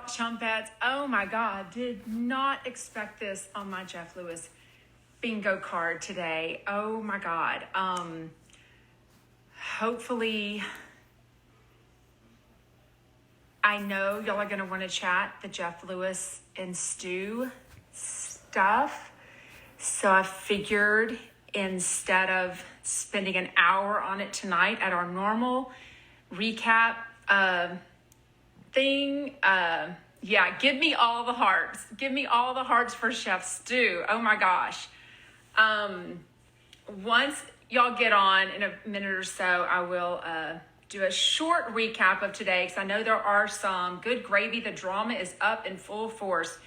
Chumpettes. Oh my God, did not expect this on my Jeff Lewis bingo card today. Oh my God. Hopefully, I know y'all are going to want to chat the Jeff Lewis and Stu stuff. So I figured instead of spending an hour on it tonight at our normal recap thing, yeah, give me all the hearts. Give me all the hearts for Chef Stu. Oh my gosh. Once y'all get on in a minute or so, I will do a short recap of today because I know there are some. Good gravy. The drama is up in full force.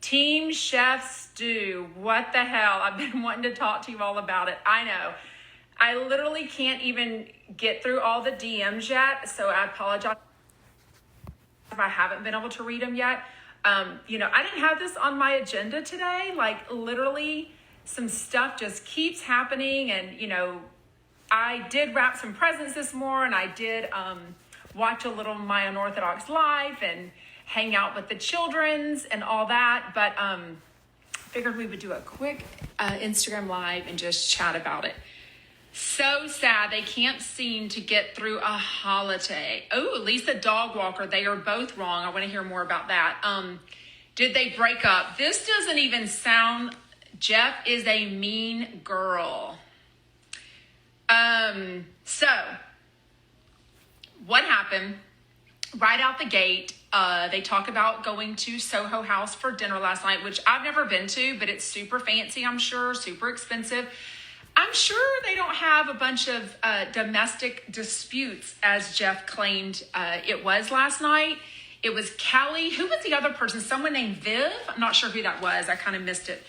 Team Chef Stu, what the hell? I've been wanting to talk to you all about it. I know. I literally can't even get through all the DMs yet, so I apologize if I haven't been able to read them yet. I didn't have this on my agenda today. Like, literally, some stuff just keeps happening, and, I did wrap some presents this morning. I did watch a little My Unorthodox Life and hang out with the children's and all that, but figured we would do a quick Instagram Live and just chat about it. So sad they can't seem to get through a holiday. Oh, Lisa Dog Walker, they are both wrong. I want to hear more about that. Did they break up? This doesn't even sound... Jeff is a mean girl. So what happened right out the gate? They talk about going to SOHO House for dinner last night, which I've never been to, but it's super fancy, I'm sure, super expensive. I'm sure they don't have a bunch of domestic disputes, as Jeff claimed it was last night. It was Kelly. Who was the other person? Someone named Viv? I'm not sure who that was. I kind of missed it.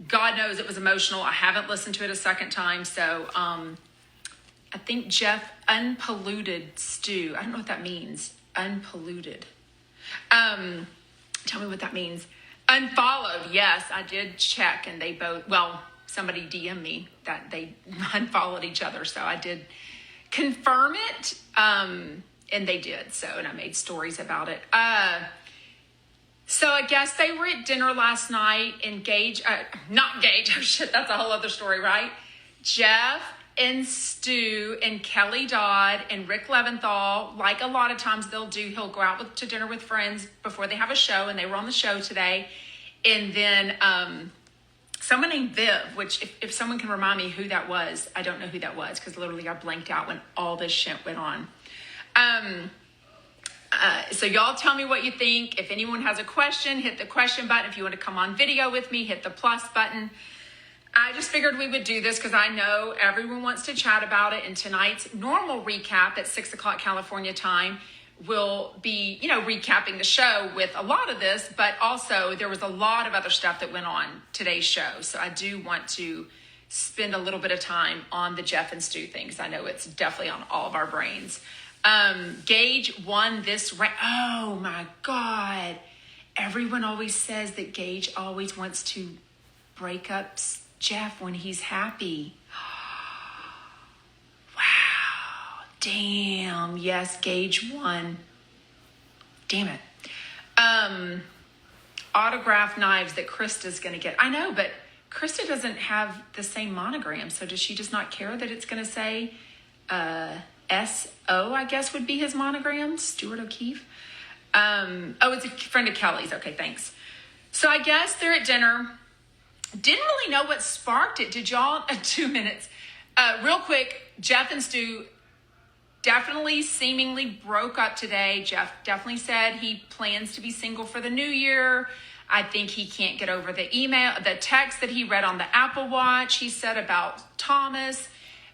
God knows it was emotional. I haven't listened to it a second time. So I think Jeff unpolluted Stu. I don't know what that means. Unpolluted. Tell me what that means. Unfollowed. Yes, I did check, and they both, somebody DM'd me that they unfollowed each other. So I did confirm it. And they did. So, and I made stories about it. So I guess they were at dinner last night and not Gage. Oh shit. That's a whole other story, right? Jeff and Stu and Kelly Dodd and Rick Leventhal, like a lot of times they'll do, he'll go out to dinner with friends before they have a show, and they were on the show today. And then, someone named Viv, which if someone can remind me who that was, I don't know who that was because literally I blanked out when all this shit went on. So y'all tell me what you think. If anyone has a question, hit the question button. If you want to come on video with me, hit the plus button. I just figured we would do this because I know everyone wants to chat about it. And tonight's normal recap at 6 o'clock California time will be, recapping the show with a lot of this, but also there was a lot of other stuff that went on today's show. So I do want to spend a little bit of time on the Jeff and Stu thing because I know it's definitely on all of our brains. Gage won this round. Oh my God. Everyone always says that Gage always wants to break up Jeff when he's happy. Wow. Damn. Yes, Gage won. Damn it. Autograph knives that Krista's going to get. I know, but Krista doesn't have the same monogram. So does she just not care that it's going to say, S.O., I guess would be his monogram, Stuart O'Keefe. It's a friend of Kelly's. Okay, thanks. So I guess they're at dinner. Didn't really know what sparked it. Did y'all? 2 minutes. Real quick, Jeff and Stu definitely seemingly broke up today. Jeff definitely said he plans to be single for the new year. I think he can't get over the text that he read on the Apple Watch. He said about Thomas.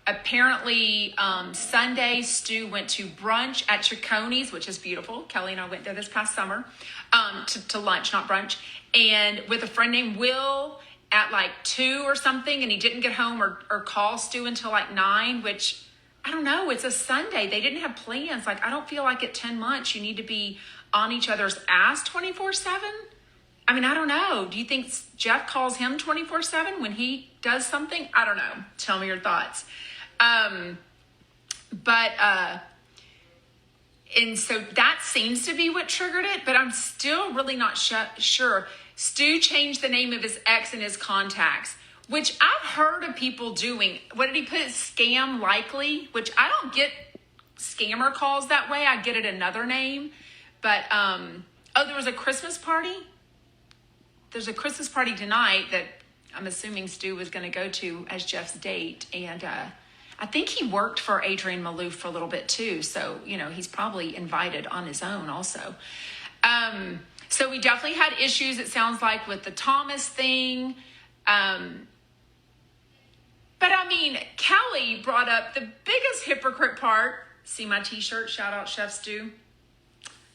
Apparently, Sunday, Stu went to brunch at Cicconi's, which is beautiful. Kelly and I went there this past summer to lunch, not brunch, and with a friend named Will at like 2 or something, and he didn't get home or call Stu until like 9, which, I don't know, it's a Sunday. They didn't have plans. Like, I don't feel like at 10 months you need to be on each other's ass 24/7. I mean, I don't know. Do you think Jeff calls him 24/7 when he does something? I don't know. Tell me your thoughts. But And so that seems to be what triggered it, but I'm still really not sure. Stu changed the name of his ex in his contacts, which I've heard of people doing. What did he put? Scam likely, which I don't get scammer calls that way. I get it another name. But, there was a Christmas party. There's a Christmas party tonight that I'm assuming Stu was going to go to as Jeff's date. And I think he worked for Adrian Malouf for a little bit too. So, he's probably invited on his own also. So we definitely had issues, it sounds like, with the Thomas thing. But I mean, Kelly brought up the biggest hypocrite part. See my t-shirt? Shout out Chef Stu.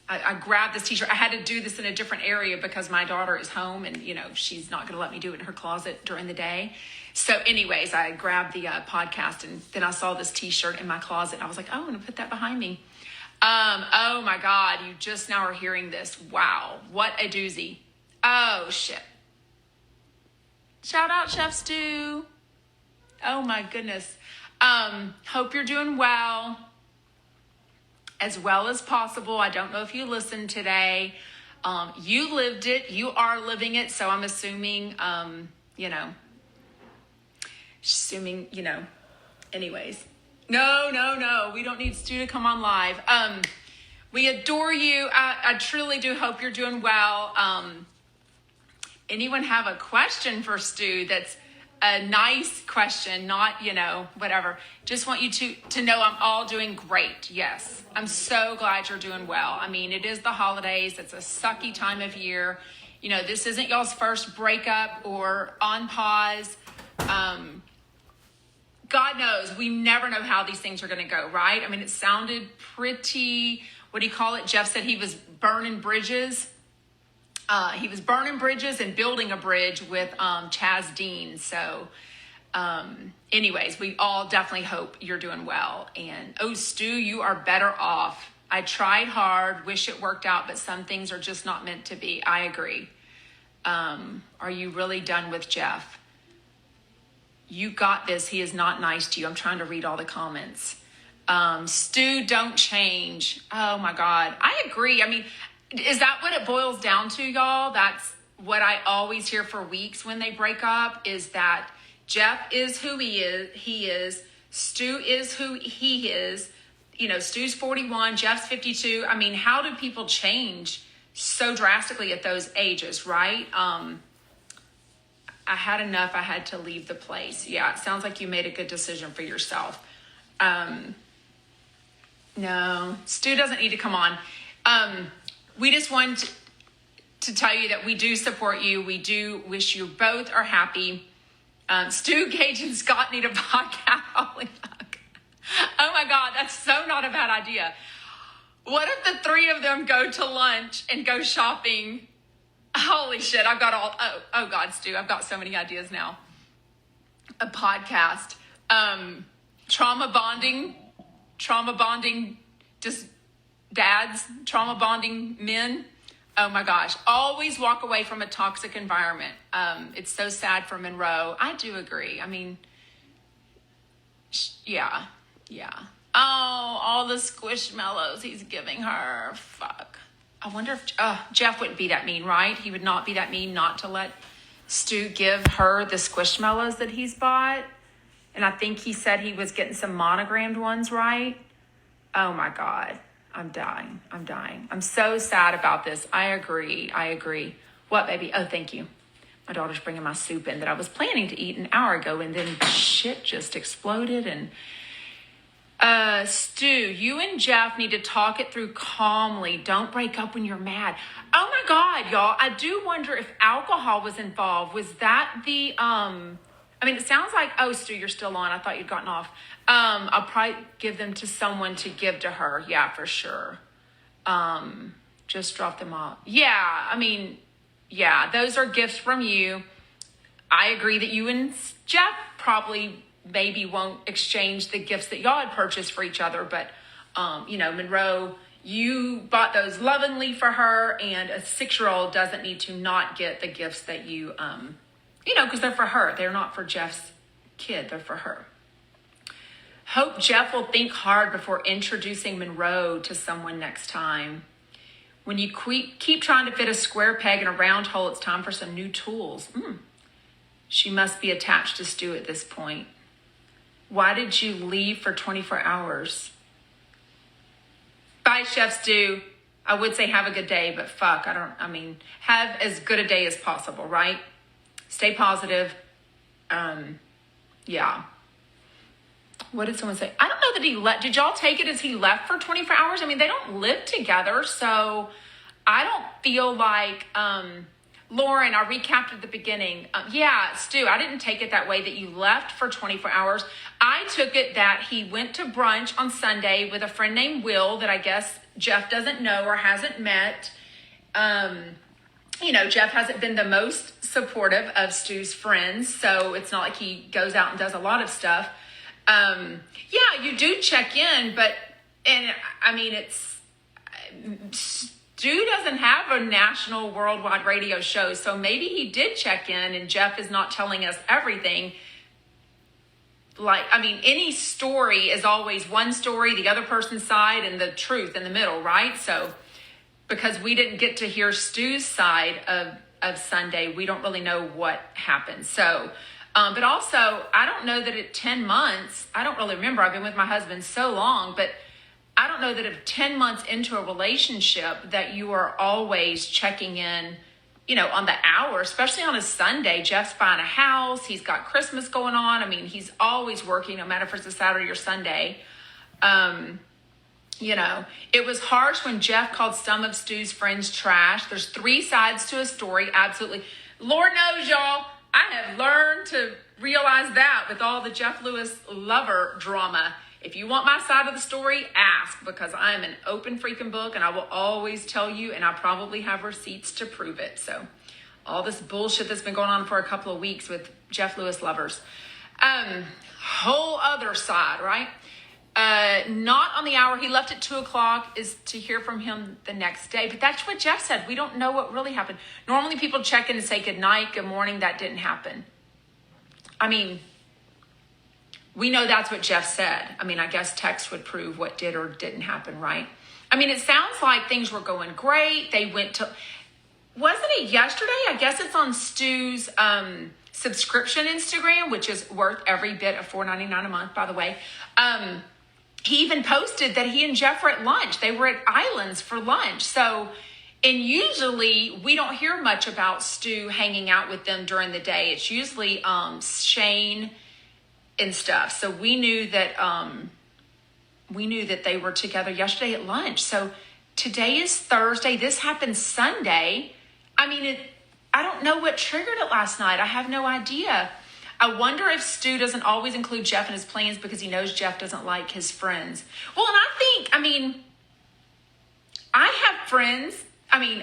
I grabbed this t-shirt. I had to do this in a different area because my daughter is home and, she's not going to let me do it in her closet during the day. So anyways, I grabbed the podcast and then I saw this t-shirt in my closet. And I was like, oh, I'm going to put that behind me. Oh my God, you just now are hearing this. Wow, what a doozy. Oh shit. Shout out Chef Stu. Oh my goodness. Hope you're doing well as possible. I don't know if you listened today. You lived it. You are living it. So I'm assuming, anyways. No. We don't need Stu to come on live. We adore you. I truly do hope you're doing well. Anyone have a question for Stu that's a nice question, not, whatever. Just want you to know I'm all doing great. Yes. I'm so glad you're doing well. I mean, it is the holidays. It's a sucky time of year. This isn't y'all's first breakup or on pause. God knows, we never know how these things are going to go, right? I mean, it sounded pretty, what do you call it? Jeff said he was burning bridges. He was burning bridges and building a bridge with Chaz Dean. So anyways, we all definitely hope you're doing well. And Stu, you are better off. I tried hard, wish it worked out, but some things are just not meant to be. I agree. Are you really done with Jeff? You got this. He is not nice to you. I'm trying to read all the comments. Stu, don't change. Oh my God. I agree. I mean, is that what it boils down to, y'all? That's what I always hear for weeks when they break up, is that Jeff is who he is. Stu is who he is. Stu's 41, Jeff's 52. I mean, how do people change so drastically at those ages, right? I had enough. I had to leave the place. Yeah, it sounds like you made a good decision for yourself. No, Stu doesn't need to come on. We just want to tell you that we do support you. We do wish you both are happy. Stu, Gage, and Scott need a podcast. Holy fuck. Oh my God, that's so not a bad idea. What if the three of them go to lunch and go shopping? Holy shit, I've got oh God, Stu, I've got so many ideas now. A podcast. Trauma bonding, just dads, trauma bonding men. Oh my gosh, always walk away from a toxic environment. It's so sad for Monroe. I do agree. I mean, yeah. Oh, all the squishmallows he's giving her. Fuck. I wonder if Jeff wouldn't be that mean, right? He would not be that mean not to let Stu give her the squishmallows that he's bought. And I think he said he was getting some monogrammed ones, right? Oh my God. I'm dying. I'm so sad about this. I agree. What, baby? Oh, thank you. My daughter's bringing my soup in that I was planning to eat an hour ago, and then shit just exploded. And Stu, you and Jeff need to talk it through calmly. Don't break up when you're mad. Oh my God, y'all. I do wonder if alcohol was involved. Was that the, it sounds like, oh, Stu, you're still on. I thought you'd gotten off. I'll probably give them to someone to give to her. Yeah, for sure. Just drop them off. Yeah, those are gifts from you. I agree that you and Jeff probably maybe won't exchange the gifts that y'all had purchased for each other. But, Monroe, you bought those lovingly for her, and a 6-year-old doesn't need to not get the gifts that you, because they're for her. They're not for Jeff's kid. They're for her. Hope Jeff will think hard before introducing Monroe to someone next time. When you keep trying to fit a square peg in a round hole, it's time for some new tools. She must be attached to Stu at this point. Why did you leave for 24 hours? Bye, Chef Stu. I would say have a good day, but fuck, have as good a day as possible, right? Stay positive. Yeah. What did someone say? I don't know that he left. Did y'all take it as he left for 24 hours? I mean, they don't live together, so I don't feel like, Lauren, I recapped at the beginning. Yeah, Stu, I didn't take it that way that you left for 24 hours. I took it that he went to brunch on Sunday with a friend named Will that I guess Jeff doesn't know or hasn't met. Jeff hasn't been the most supportive of Stu's friends, so it's not like he goes out and does a lot of stuff. Yeah, you do check in, Stu doesn't have a national worldwide radio show, so maybe he did check in and Jeff is not telling us everything. Any story is always one story, the other person's side, and the truth in the middle, right? So, because we didn't get to hear Stu's side of Sunday, we don't really know what happened. So, but also, I don't know that at 10 months, I don't really remember. I've been with my husband so long, but I don't know that if 10 months into a relationship that you are always checking in, on the hour, especially on a Sunday. Jeff's buying a house. He's got Christmas going on. He's always working, no matter if it's a Saturday or Sunday. It was harsh when Jeff called some of Stu's friends trash. There's 3 sides to a story. Absolutely. Lord knows, y'all, I have learned to realize that with all the Jeff Lewis lover drama. If you want my side of the story, ask, because I am an open freaking book and I will always tell you, and I probably have receipts to prove it. So all this bullshit that's been going on for a couple of weeks with Jeff Lewis lovers. Whole other side, right? Not on the hour. He left at 2:00 is to hear from him the next day. But that's what Jeff said. We don't know what really happened. Normally people check in and say good night, good morning. That didn't happen. We know that's what Jeff said. I guess text would prove what did or didn't happen, right? It sounds like things were going great. They went to, wasn't it yesterday? I guess it's on Stu's subscription Instagram, which is worth every bit of $4.99 a month, by the way. He even posted that he and Jeff were at lunch. They were at Islands for lunch. So, and usually we don't hear much about Stu hanging out with them during the day. It's usually Shane and stuff. So we knew that they were together yesterday at lunch. So today is Thursday. This happened Sunday. I don't know what triggered it last night. I have no idea. I wonder if Stu doesn't always include Jeff in his plans because he knows Jeff doesn't like his friends. Well, and I think, I have friends. I'm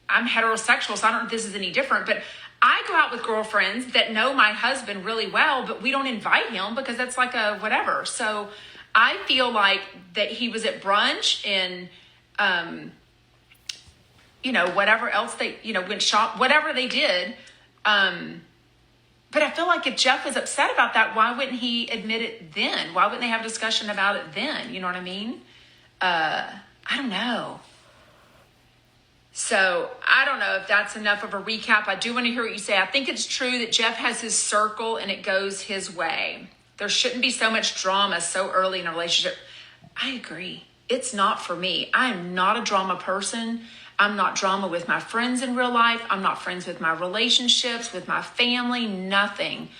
heterosexual, so I don't know if this is any different, but I go out with girlfriends that know my husband really well, but we don't invite him because that's like a whatever. So I feel like that he was at brunch and, whatever else they, went shop, whatever they did. But I feel like if Jeff was upset about that, why wouldn't he admit it then? Why wouldn't they have a discussion about it then? You know what I mean? I don't know. So I don't know if that's enough of a recap. I do want to hear what you say. I think it's true that Jeff has his circle and it goes his way. There shouldn't be so much drama so early in a relationship. I agree. It's not for me. I am not a drama person. I'm not drama with my friends in real life. I'm not friends with my relationships, with my family, nothing.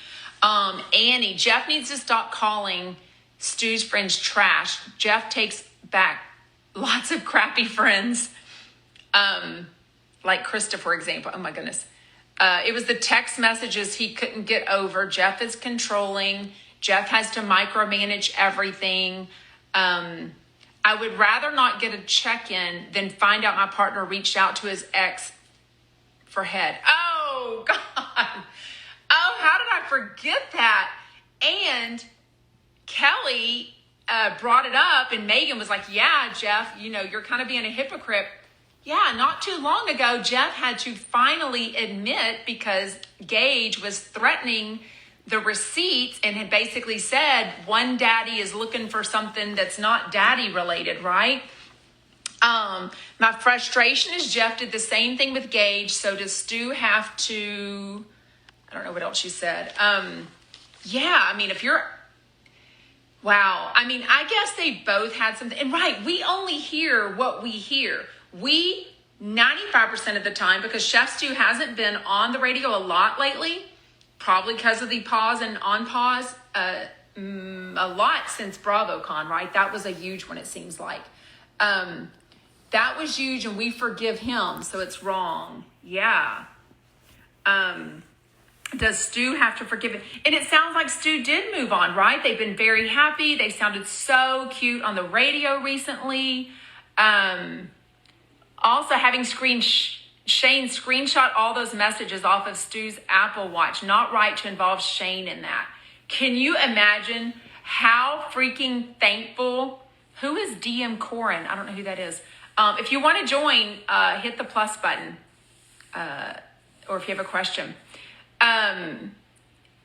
Annie, Jeff needs to stop calling Stu's friends trash. Jeff takes back lots of crappy friends. Like Krista, for example. Oh my goodness. It was the text messages he couldn't get over. Jeff is controlling. Jeff has to micromanage everything. I would rather not get a check-in than find out my partner reached out to his ex for head. Oh, God. Oh, how did I forget that? And Kelly brought it up, and Megan was like, yeah, Jeff, you're kind of being a hypocrite. Yeah, not too long ago, Jeff had to finally admit because Gage was threatening the receipts and had basically said one daddy is looking for something that's not daddy related, right? My frustration is Jeff did the same thing with Gage. So does Stu have to, I don't know what else she said. Yeah, I mean, wow. I mean, I guess they both had something. And right, we only hear what we hear. 95% of the time, because Chef Stu hasn't been on the radio a lot lately, probably because of the pause and on pause, a lot since BravoCon, right? That was a huge one, it seems like. That was huge, and we forgive him, so it's wrong. Yeah. Does Stu have to forgive it? And it sounds like Stu did move on, right? They've been very happy. They sounded so cute on the radio recently. Also, having Shane screenshot all those messages off of Stu's Apple Watch. Not right to involve Shane in that. Can you imagine how freaking thankful? Who is DM Corin? I don't know who that is. If you want to join, hit the plus button. Or if you have a question.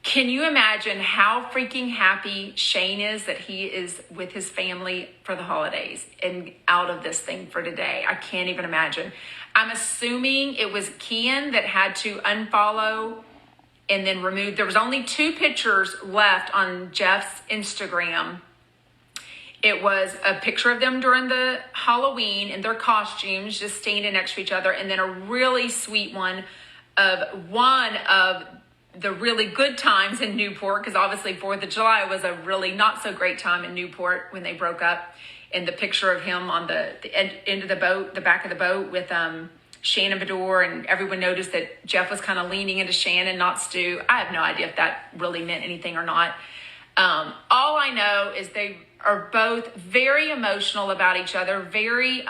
Can you imagine how freaking happy Shane is that he is with his family for the holidays and out of this thing for today? I can't even imagine. I'm assuming it was Kian that had to unfollow and then remove. There was only 2 pictures left on Jeff's Instagram. It was a picture of them during the Halloween in their costumes, just standing next to each other, and then a really sweet one of the really good times in Newport, because obviously 4th of July was a really not so great time in Newport when they broke up. And the picture of him on the end of the boat, the back of the boat with Shannon Bedore, and everyone noticed that Jeff was kind of leaning into Shannon, not Stu. I have no idea if that really meant anything or not. All I know is they are both very emotional about each other, very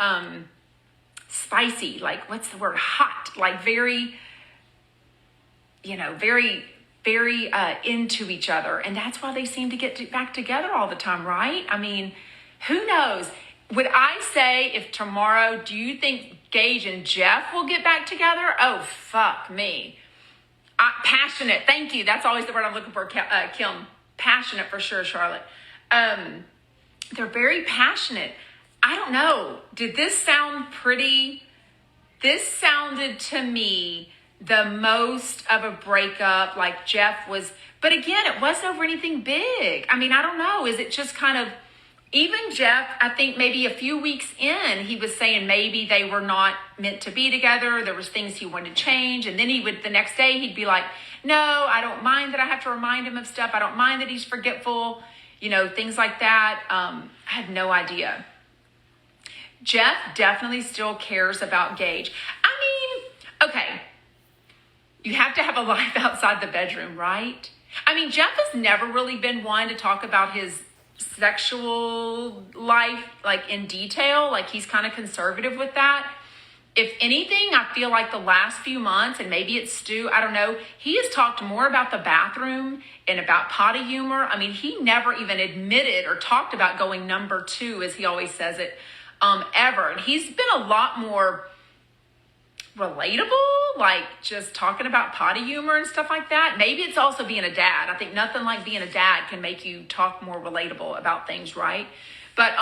spicy, like what's the word? Hot, like very, very, very into each other. And that's why they seem to get back together all the time, right? I mean, who knows? Would I say if tomorrow, do you think Gage and Jeff will get back together? Oh, fuck me. Passionate. Thank you. That's always the word I'm looking for, Kim. Passionate for sure, Charlotte. They're very passionate. I don't know. Did this sound pretty? This sounded to me the most of a breakup, like Jeff was, but again, it wasn't over anything big. I mean, I don't know. Is it just kind of, even Jeff, I think maybe a few weeks in, he was saying maybe they were not meant to be together. There was things he wanted to change. And then the next day he'd be like, no, I don't mind that I have to remind him of stuff. I don't mind that he's forgetful, things like that. I had no idea. Jeff definitely still cares about Gage. I mean, okay. You have to have a life outside the bedroom, right? I mean, Jeff has never really been one to talk about his sexual life, like in detail. Like he's kind of conservative with that. If anything, I feel like the last few months, and maybe it's Stu, I don't know, he has talked more about the bathroom and about potty humor. I mean, he never even admitted or talked about going number 2, as he always says it, ever. And he's been a lot more relatable, like just talking about potty humor and stuff like that. Maybe it's also being a dad. I think nothing like being a dad can make you talk more relatable about things, right? But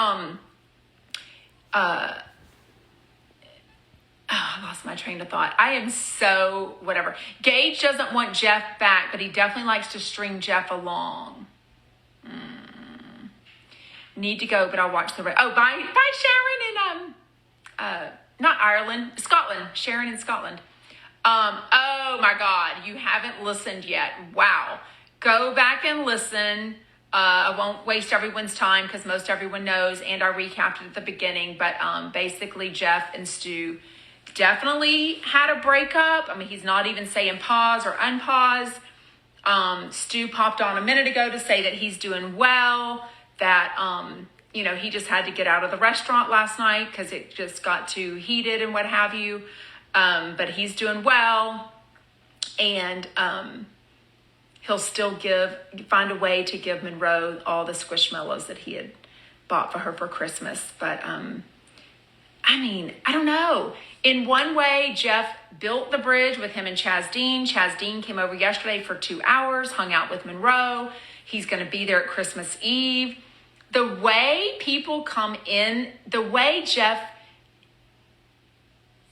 I lost my train of thought. I am so whatever. Gage doesn't want Jeff back, but he definitely likes to string Jeff along. Need to go, but I'll watch the rest. Oh, bye Sharon and not Ireland, Scotland. Sharon in Scotland. Oh my God, you haven't listened yet. Wow. Go back and listen. I won't waste everyone's time because most everyone knows, and I recapped it at the beginning, but basically Jeff and Stu definitely had a breakup. I mean, he's not even saying pause or unpause. Stu popped on a minute ago to say that he's doing well, that, he just had to get out of the restaurant last night because it just got too heated and what have you. But he's doing well, and he'll still find a way to give Monroe all the squishmallows that he had bought for her for Christmas. But I mean, I don't know. In one way, Jeff built the bridge with him and Chaz Dean. Chaz Dean came over yesterday for 2 hours, hung out with Monroe. He's going to be there at Christmas Eve. The way people come in, the way Jeff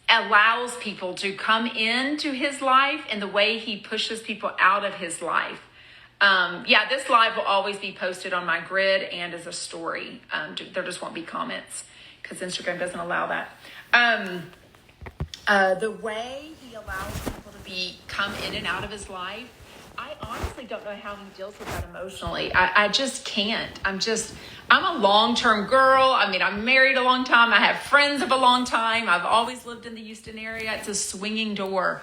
allows people to come into his life and the way he pushes people out of his life. Yeah, this live will always be posted on my grid and as a story. There just won't be comments because Instagram doesn't allow that. The way he allows people to come in and out of his life, I honestly don't know how he deals with that emotionally. I just can't. I'm a long-term girl. I mean, I'm married a long time. I have friends of a long time. I've always lived in the Houston area. It's a swinging door.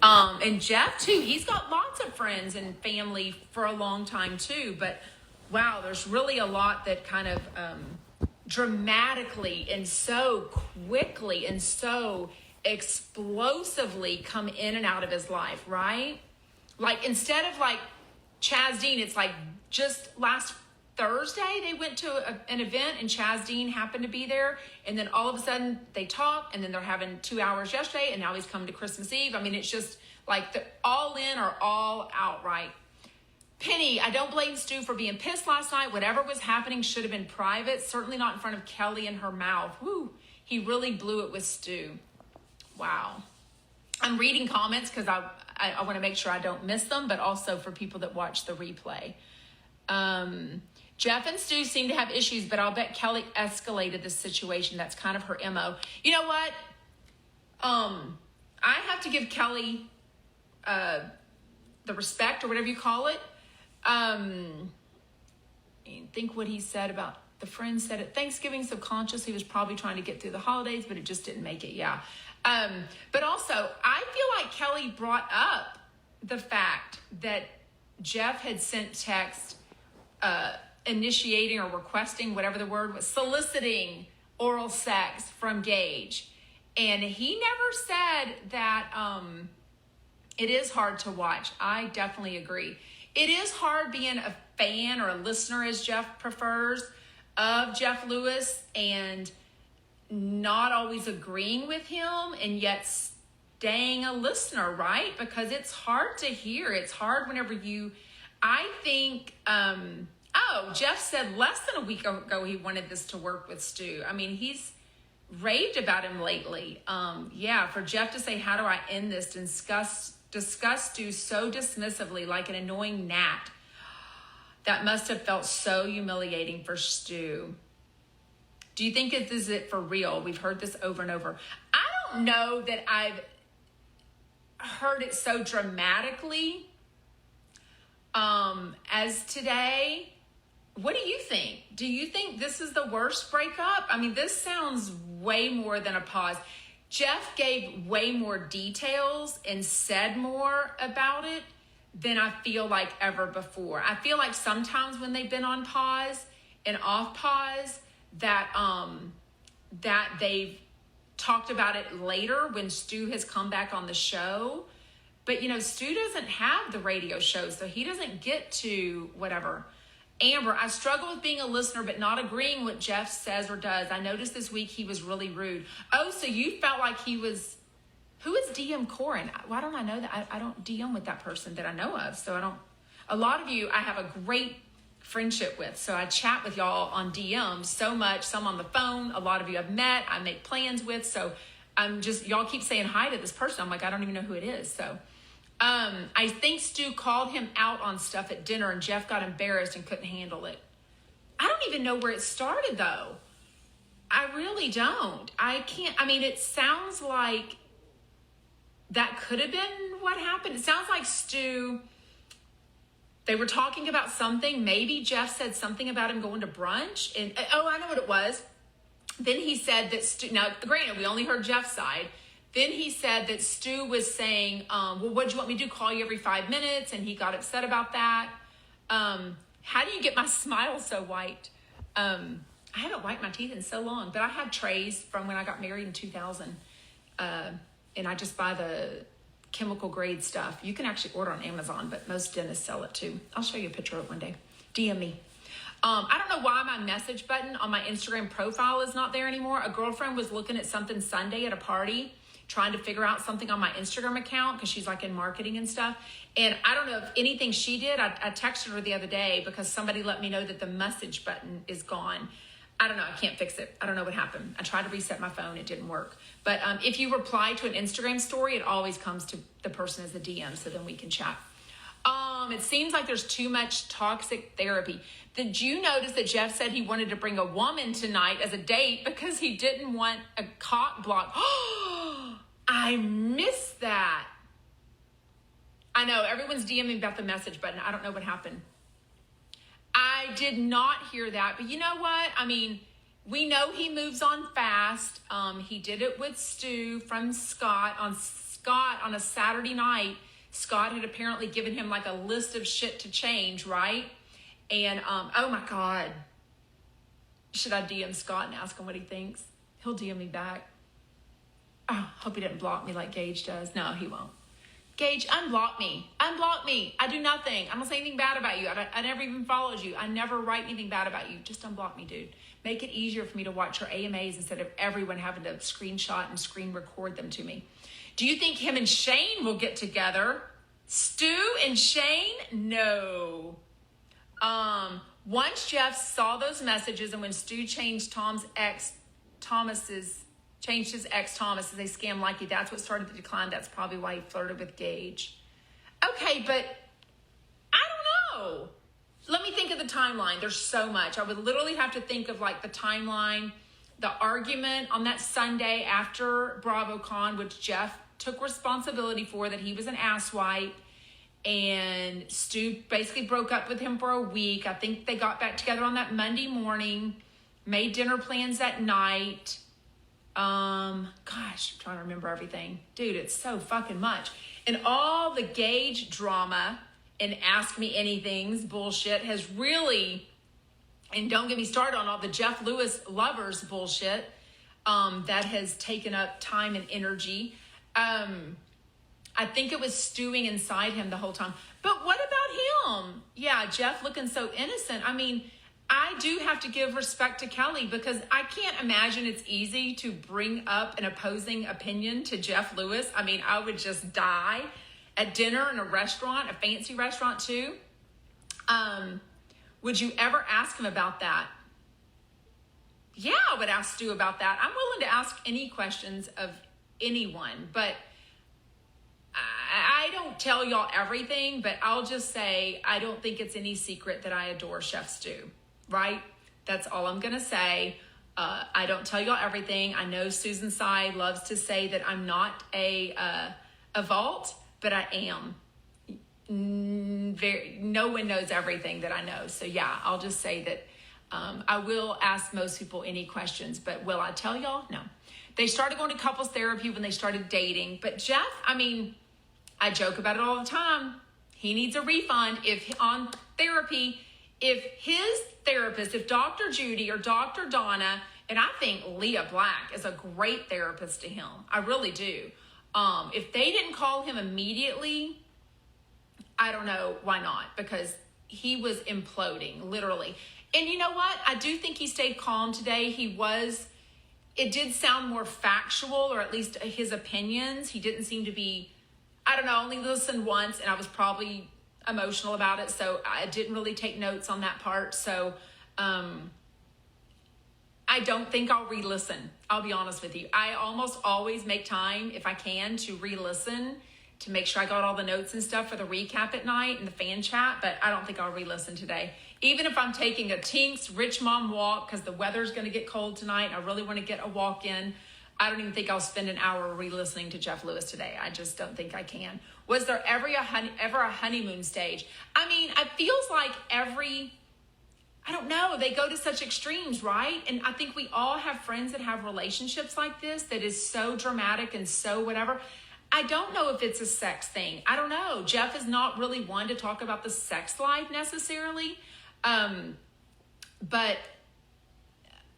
And Jeff too, he's got lots of friends and family for a long time too. But wow, there's really a lot that kind of dramatically and so quickly and so explosively come in and out of his life, right? Like instead of like Chaz Dean, it's like just last Thursday they went to an event and Chaz Dean happened to be there, and then all of a sudden they talk, and then they're having 2 hours yesterday, and now he's coming to Christmas Eve. I mean, it's just like the all in or all out, right? Penny, I don't blame Stu for being pissed last night. Whatever was happening should have been private, certainly not in front of Kelly and her mouth. Woo, he really blew it with Stu. Wow. I'm reading comments because I want to make sure I don't miss them, but also for people that watch the replay. Jeff and Stu seem to have issues, but I'll bet Kelly escalated the situation. That's kind of her MO. You know what? I have to give Kelly the respect or whatever you call it. Think what he said about the friend said at Thanksgiving, subconscious. He was probably trying to get through the holidays, but it just didn't make it. Yeah. But also, I feel like Kelly brought up the fact that Jeff had sent text initiating or requesting, whatever the word was, soliciting oral sex from Gage. And he never said that it is hard to watch. I definitely agree. It is hard being a fan or a listener, as Jeff prefers, of Jeff Lewis and not always agreeing with him and yet staying a listener, right? Because it's hard to hear. It's hard whenever I think, Jeff said less than a week ago he wanted this to work with Stu. I mean, he's raved about him lately. For Jeff to say, how do I end this? Discuss Stu so dismissively like an annoying gnat. That must have felt so humiliating for Stu. Do you think this is it for real? We've heard this over and over. I don't know that I've heard it so dramatically as today. What do you think? Do you think this is the worst breakup? I mean, this sounds way more than a pause. Jeff gave way more details and said more about it than I feel like ever before. I feel like sometimes when they've been on pause and off pause, that they've talked about it later when Stu has come back on the show. But, Stu doesn't have the radio show, so he doesn't get to whatever. Amber, I struggle with being a listener but not agreeing what Jeff says or does. I noticed this week he was really rude. Oh, so you felt like he was... Who is DM Corin? Why don't I know that? I don't DM with that person that I know of, so I don't... A lot of you I have a great friendship with, so I chat with y'all on DM so much, some on the phone. A lot of you I've met, I make plans with, so I'm just... Y'all keep saying hi to this person. I'm like, I don't even know who it is, so... I think Stu called him out on stuff at dinner and Jeff got embarrassed and couldn't handle it. I don't even know where it started though. I really don't. It sounds like that could have been what happened. It sounds like Stu, they were talking about something. Maybe Jeff said something about him going to brunch and, I know what it was. Then he said that Stu, now granted, we only heard Jeff's side. Then he said that Stu was saying, well, what do you want me to do? Call you every 5 minutes? And he got upset about that. How do you get my smile so white? I haven't wiped my teeth in so long, but I had trays from when I got married in 2000. And I just buy the chemical grade stuff. You can actually order on Amazon, but most dentists sell it too. I'll show you a picture of it one day. DM me. I don't know why my message button on my Instagram profile is not there anymore. A girlfriend was looking at something Sunday at a party, trying to figure out something on my Instagram account because she's like in marketing and stuff. And I don't know if anything she did. I texted her the other day because somebody let me know that the message button is gone. I don't know. I can't fix it. I don't know what happened. I tried to reset my phone. It didn't work. But if you reply to an Instagram story, it always comes to the person as a DM, so then we can chat. It seems like there's too much toxic therapy. Did you notice that Jeff said he wanted to bring a woman tonight as a date because he didn't want a cock block? I missed that. I know everyone's DMing about the message button. I don't know what happened. I did not hear that, but you know what? I mean, we know he moves on fast. He did it with Stu from Scott on a Saturday night. Scott had apparently given him like a list of shit to change, right? And, oh my God. Should I DM Scott and ask him what he thinks? He'll DM me back. Oh, hope he didn't block me like Gage does. No, he won't. Gage, unblock me. Unblock me. I do nothing. I don't say anything bad about you. I never even followed you. I never write anything bad about you. Just unblock me, dude. Make it easier for me to watch your AMAs instead of everyone having to screenshot and screen record them to me. Do you think him and Shane will get together? Stu and Shane? No. Once Jeff saw those messages and when Stu changed his ex Thomas as they scam like you, that's what started the decline. That's probably why he flirted with Gage. Okay, but I don't know. Let me think of the timeline. There's so much. I would literally have to think of like the timeline, the argument on that Sunday after BravoCon, which Jeff took responsibility for, that he was an asswipe, and Stu basically broke up with him for a week. I think they got back together on that Monday morning, made dinner plans that night. Gosh, I'm trying to remember everything. Dude, it's so fucking much. And all the Gage drama and Ask Me Anything's bullshit has really, and don't get me started on all the Jeff Lewis lovers bullshit, that has taken up time and energy. I think it was stewing inside him the whole time. But what about him? Yeah, Jeff looking so innocent. I mean, I do have to give respect to Kelly because I can't imagine it's easy to bring up an opposing opinion to Jeff Lewis. I mean, I would just die at dinner in a restaurant, a fancy restaurant too. Would you ever ask him about that? Yeah, I would ask Stu about that. I'm willing to ask any questions of anyone, but I don't tell y'all everything, but I'll just say I don't think it's any secret that I adore Chef Stu, right? That's all I'm going to say. I don't tell y'all everything. I know Susan Sy loves to say that I'm not a vault, but I am. No one knows everything that I know. So yeah, I'll just say that I will ask most people any questions, but will I tell y'all? No. They started going to couples therapy when they started dating, but Jeff, I mean, I joke about it all the time. He needs a refund on therapy. If his therapist, if Dr. Judy or Dr. Donna, and I think Leah Black is a great therapist to him. I really do. If they didn't call him immediately, I don't know why not, because he was imploding, literally. And you know what? I do think he stayed calm today. It did sound more factual, or at least his opinions. He didn't seem to be, I don't know, I only listened once and I was probably emotional about it. So I didn't really take notes on that part. So I don't think I'll re-listen. I'll be honest with you. I almost always make time, if I can, to re-listen to make sure I got all the notes and stuff for the recap at night and the fan chat, but I don't think I'll re-listen today. Even if I'm taking a Tinks Rich Mom walk because the weather's going to get cold tonight, I really want to get a walk in, I don't even think I'll spend an hour re-listening to Jeff Lewis today. I just don't think I can. Was there ever a honeymoon stage? I mean, it feels like I don't know, they go to such extremes, right? And I think we all have friends that have relationships like this that is so dramatic and so whatever. I don't know if it's a sex thing. I don't know. Jeff is not really one to talk about the sex life necessarily. But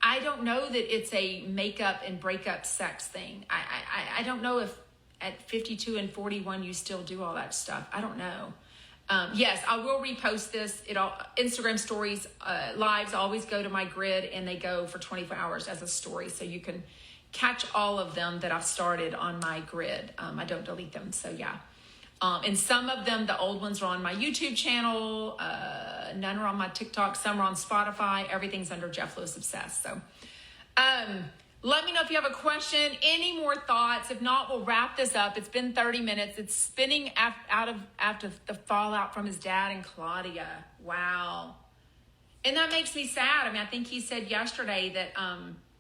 I don't know that it's a makeup and breakup sex thing. I don't know if at 52 and 41 you still do all that stuff. I don't know. Yes, I will repost this. Instagram stories, lives always go to my grid, and they go for 24 hours as a story. So you can catch all of them that I've started on my grid. I don't delete them. So yeah. And some of them, the old ones, are on my YouTube channel. None are on my TikTok. Some are on Spotify. Everything's under Jeff Lewis Obsessed. So let me know if you have a question, any more thoughts. If not, we'll wrap this up. It's been 30 minutes. It's spinning after the fallout from his dad and Claudia. Wow. And that makes me sad. I mean, I think he said yesterday that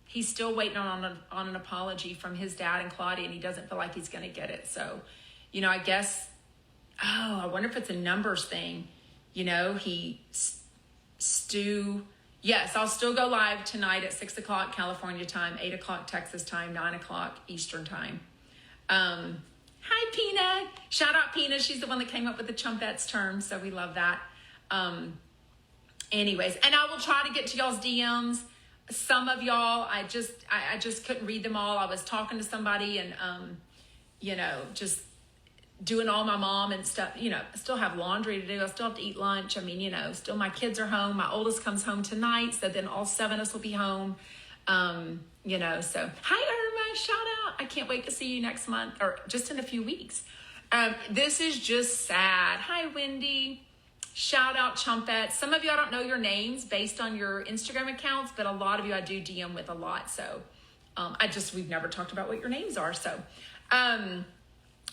he's still waiting on an apology from his dad and Claudia, and he doesn't feel like he's going to get it. So, I guess, I wonder if it's a numbers thing. Stu, yes, I'll still go live tonight at 6 o'clock California time, 8 o'clock Texas time, 9 o'clock Eastern time. Hi, Pina. Shout out Pina. She's the one that came up with the Chumpettes term, so we love that. Anyways, and I will try to get to y'all's DMs. Some of y'all, I just couldn't read them all. I was talking to somebody and, just doing all my mom and stuff. I still have laundry to do. I still have to eat lunch. I mean, still my kids are home. My oldest comes home tonight. So then all 7 of us will be home. So hi, Irma, shout out. I can't wait to see you next month or just in a few weeks. This is just sad. Hi, Wendy. Shout out Chumpette. Some of you, I don't know your names based on your Instagram accounts, but a lot of you I do DM with a lot. So we've never talked about what your names are. So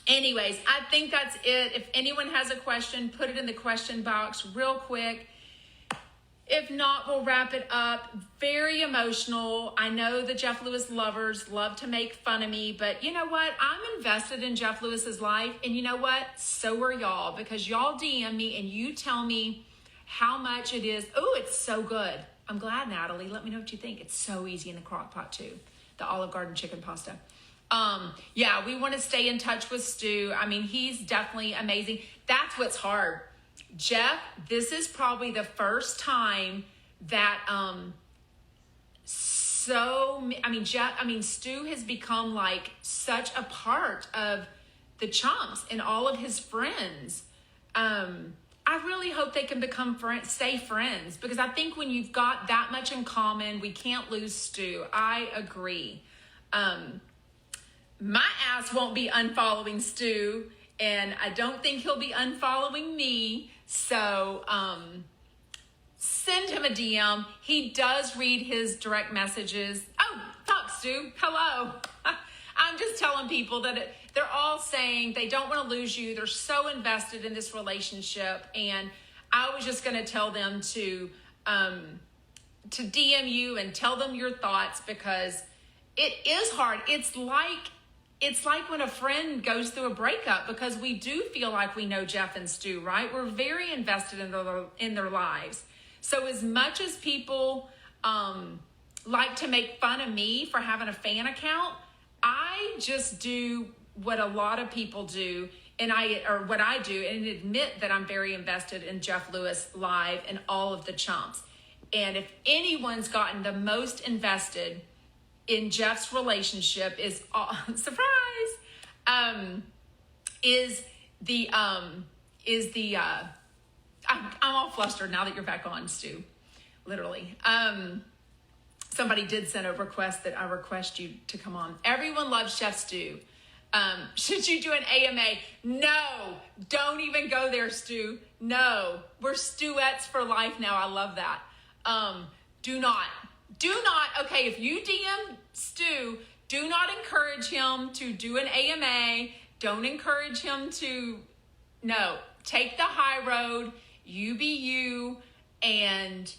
anyways, I think that's it. If anyone has a question, put it in the question box real quick. If not, we'll wrap it up. Very emotional. I know the Jeff Lewis lovers love to make fun of me, but you know what? I'm invested in Jeff Lewis's life, and you know what? So are y'all, because y'all DM me and you tell me how much it is. Oh, it's so good. I'm glad, Natalie. Let me know what you think. It's so easy in the crock pot too. The Olive Garden chicken pasta. Yeah, we want to stay in touch with Stu. I mean, he's definitely amazing. That's what's hard. Jeff, this is probably the first time that, Stu has become like such a part of the Chumps and all of his friends. I really hope they can become stay friends, because I think when you've got that much in common, we can't lose Stu. I agree. My ass won't be unfollowing Stu, and I don't think he'll be unfollowing me. So send him a DM. He does read his direct messages. Oh, talk, Stu. Hello. I'm just telling people that they're all saying they don't want to lose you. They're so invested in this relationship. And I was just going to tell them to DM you and tell them your thoughts, because it is hard. It's like when a friend goes through a breakup, because we do feel like we know Jeff and Stu, right? We're very invested in their lives. So as much as people like to make fun of me for having a fan account, I just do what a lot of people do, what I do, and admit that I'm very invested in Jeff Lewis live and all of the Chumps. And if anyone's gotten the most invested in Jeff's relationship I'm all flustered now that you're back on, Stu, literally. Somebody did send a request that I request you to come on. Everyone loves Chef Stu. Should you do an AMA? No, don't even go there, Stu. No, we're Stuettes for life now. I love that. Do not, okay, if you DM Stu, do not encourage him to do an AMA. Don't encourage him no, take the high road, you be you. And,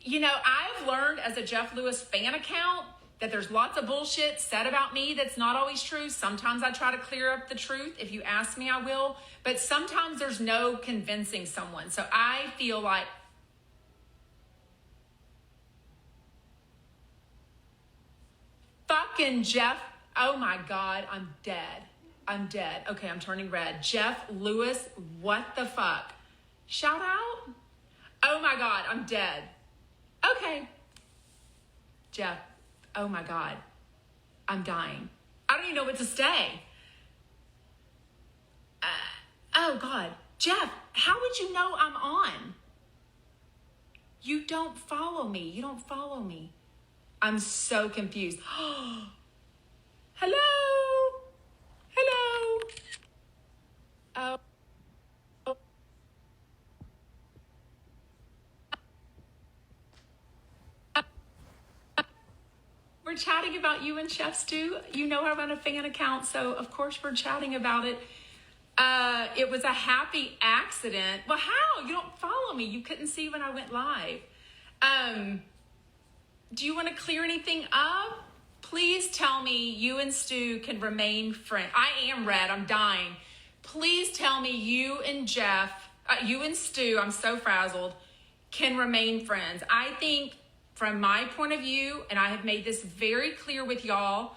I've learned as a Jeff Lewis fan account that there's lots of bullshit said about me that's not always true. Sometimes I try to clear up the truth. If you ask me, I will. But sometimes there's no convincing someone. So I feel like, fucking Jeff, oh my God, I'm dead. Okay, I'm turning red. Jeff Lewis, what the fuck? Shout out? Oh my God, I'm dead. Okay. Jeff, oh my God, I'm dying. I don't even know what to say. Oh God, Jeff, how would you know I'm on? You don't follow me. You don't follow me. I'm so confused. Hello? Hello? Oh. We're chatting about you and Chef Stu. You know I run a fan account, so of course we're chatting about it. It was a happy accident. Well, how? You don't follow me. You couldn't see when I went live. Do you want to clear anything up? Please tell me you and Stu can remain friends. I am red. I'm dying. Please tell me you and you and Stu, I'm so frazzled, can remain friends. I think from my point of view, and I have made this very clear with y'all,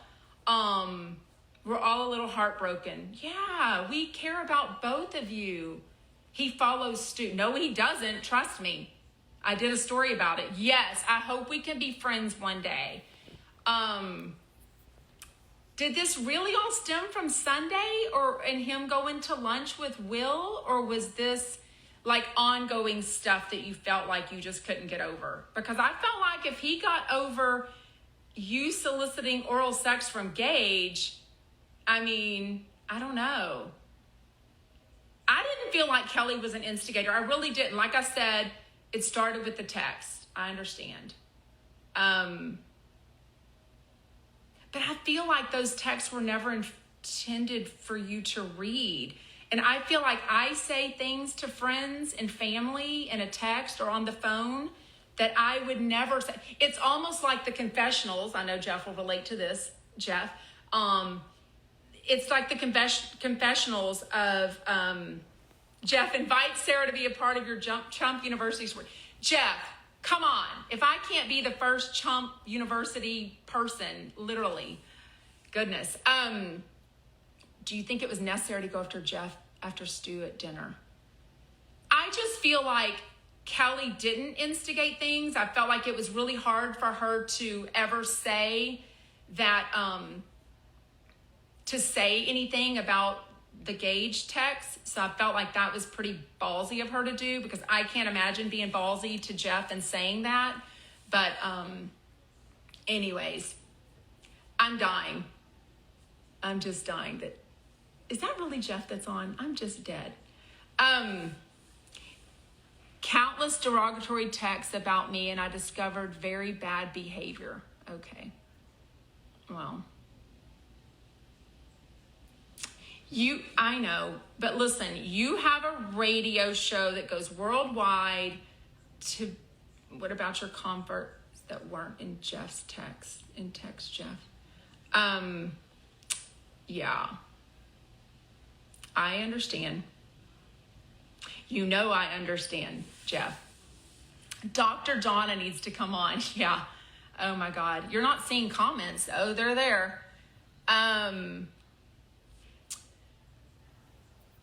we're all a little heartbroken. Yeah, we care about both of you. He follows Stu. No, he doesn't. Trust me. I did a story about it. Yes, I hope we can be friends one day. Did this really all stem from Sunday and him going to lunch with Will? Or was this like ongoing stuff that you felt like you just couldn't get over? Because I felt like if he got over you soliciting oral sex from Gage, I mean, I don't know. I didn't feel like Kelly was an instigator. I really didn't. Like I said, it started with the text. I understand. But I feel like those texts were never intended for you to read. And I feel like I say things to friends and family in a text or on the phone that I would never say. It's almost like the confessionals. I know Jeff will relate to this, Jeff. It's like the confessionals of Jeff invites Sarah to be a part of your Chump University. Jeff, come on. If I can't be the first Chump University person, literally, goodness. Do you think it was necessary to go after Stu at dinner? I just feel like Kelly didn't instigate things. I felt like it was really hard for her to ever say that, to say anything about the Gage text. So I felt like that was pretty ballsy of her to do, because I can't imagine being ballsy to Jeff and saying that. But anyways, I'm dying. I'm just dying. Is that really Jeff that's on? I'm just dead. Countless derogatory texts about me, and I discovered very bad behavior. Okay. Well, I know, but listen, you have a radio show that goes worldwide. What about your comforts that weren't in Jeff's text? Jeff. Yeah. I understand. You know I understand, Jeff. Dr. Donna needs to come on. Yeah. Oh my God. You're not seeing comments. Oh, they're there.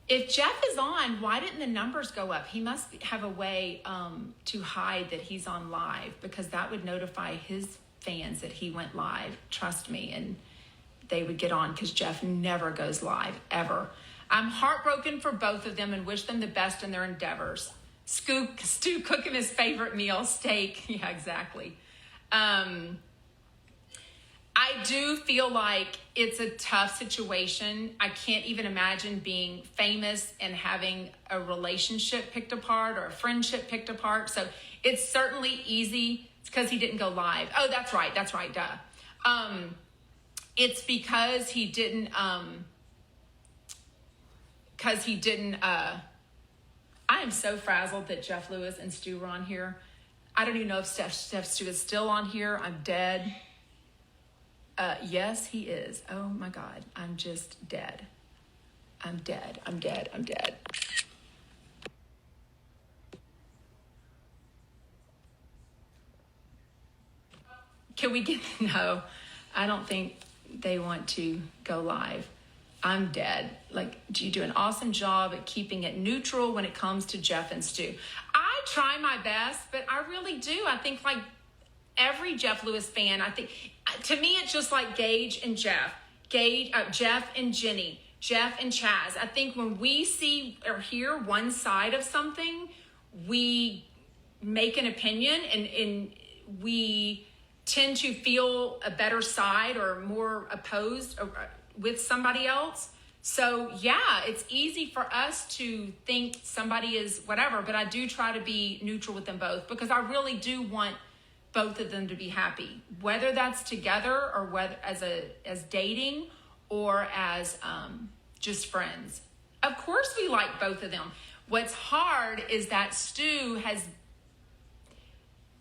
If Jeff is on, why didn't the numbers go up? He must have a way to hide that he's on live, because that would notify his fans that he went live. Trust me. And they would get on, because Jeff never goes live, ever. I'm heartbroken for both of them and wish them the best in their endeavors. Stu cooking his favorite meal, steak. Yeah, exactly. I do feel like it's a tough situation. I can't even imagine being famous and having a relationship picked apart or a friendship picked apart. So it's certainly easy. It's because he didn't go live. Oh, that's right. Duh. It's because he didn't, I am so frazzled that Jeff Lewis and Stu were on here. I don't even know if Steph Stu is still on here. I'm dead. Yes, he is. Oh my God. I'm just dead. I'm dead. Can we get, no, I don't think they want to go live. I'm dead. Like, you do an awesome job at keeping it neutral when it comes to Jeff and Stu. I try my best, but I really do. I think like every Jeff Lewis fan, I think, to me, it's just like Gage and Jeff, Jeff and Jenny, Jeff and Chaz, I think when we see or hear one side of something, we make an opinion and we tend to feel a better side or more opposed with somebody else. So yeah, it's easy for us to think somebody is whatever, but I do try to be neutral with them both because I really do want both of them to be happy, whether that's together or whether as dating or as just friends. Of course we like both of them. What's hard is that Stu has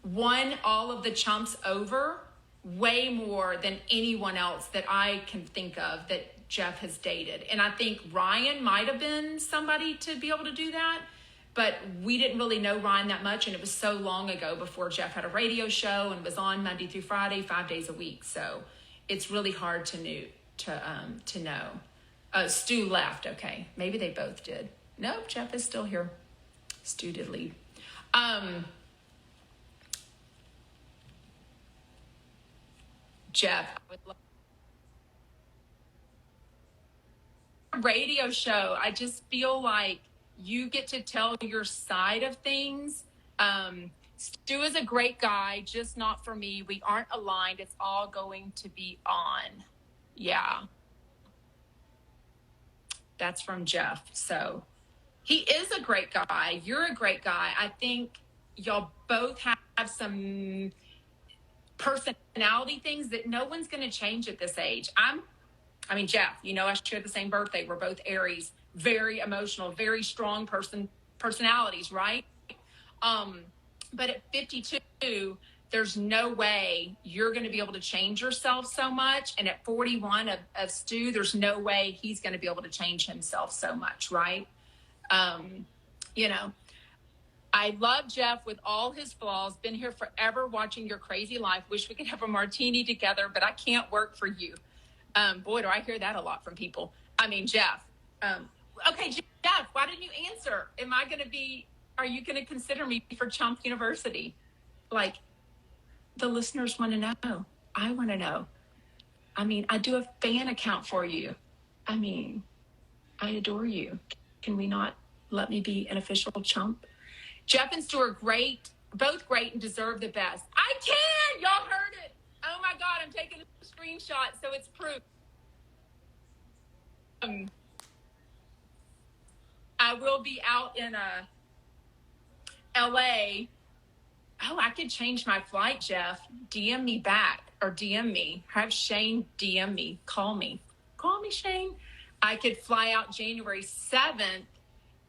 won all of the chumps over way more than anyone else that I can think of that Jeff has dated. And I think Ryan might have been somebody to be able to do that, but we didn't really know Ryan that much. And it was so long ago before Jeff had a radio show and was on Monday through Friday, 5 days a week. So it's really hard to know. Stu left. Okay. Maybe they both did. Nope. Jeff is still here. Stu did leave. Jeff, I would love a radio show. I just feel like you get to tell your side of things. Stu is a great guy, just not for me. We aren't aligned. It's all going to be on. Yeah. That's from Jeff. So he is a great guy. You're a great guy. I think y'all both have some personality things that no one's going to change at this age. Jeff, I share the same birthday. We're both Aries, very emotional, very strong personalities, right? But at 52, there's no way you're going to be able to change yourself so much. And at 41 of Stu, there's no way he's going to be able to change himself so much, right? I love Jeff with all his flaws. Been here forever watching your crazy life. Wish we could have a martini together, but I can't work for you. Boy, do I hear that a lot from people. Jeff. Okay, Jeff, why didn't you answer? Are you going to consider me for Chump University? Like, the listeners want to know. I want to know. I do a fan account for you. I adore you. Can we not let me be an official Chump? Jeff and Stu are great, both great and deserve the best. I can! Y'all heard it. Oh my God, I'm taking a screenshot so it's proof. I will be out in LA. Oh, I could change my flight, Jeff. DM me back or DM me. Have Shane DM me. Call me. Call me, Shane. I could fly out January 7th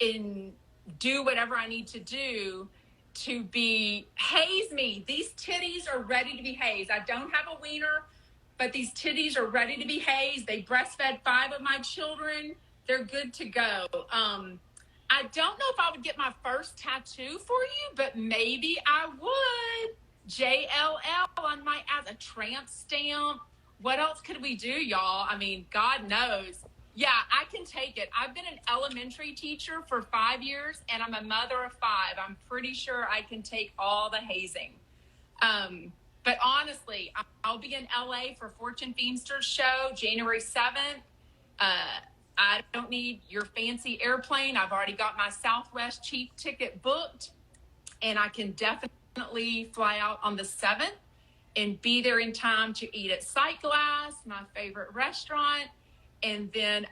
and do whatever I need to do to haze me. These titties are ready to be hazed. I don't have a wiener, but these titties are ready to be hazed. They breastfed 5 of my children. They're good to go. I don't know if I would get my first tattoo for you, but maybe I would. JLL on my ass, a tramp stamp. What else could we do, y'all? God knows. Yeah, I can take it. I've been an elementary teacher for 5 years, and I'm a mother of 5. I'm pretty sure I can take all the hazing. But honestly, I'll be in LA for Fortune Feimster's show, January 7th. I don't need your fancy airplane. I've already got my Southwest cheap ticket booked, and I can definitely fly out on the 7th and be there in time to eat at Sight Glass, my favorite restaurant, and then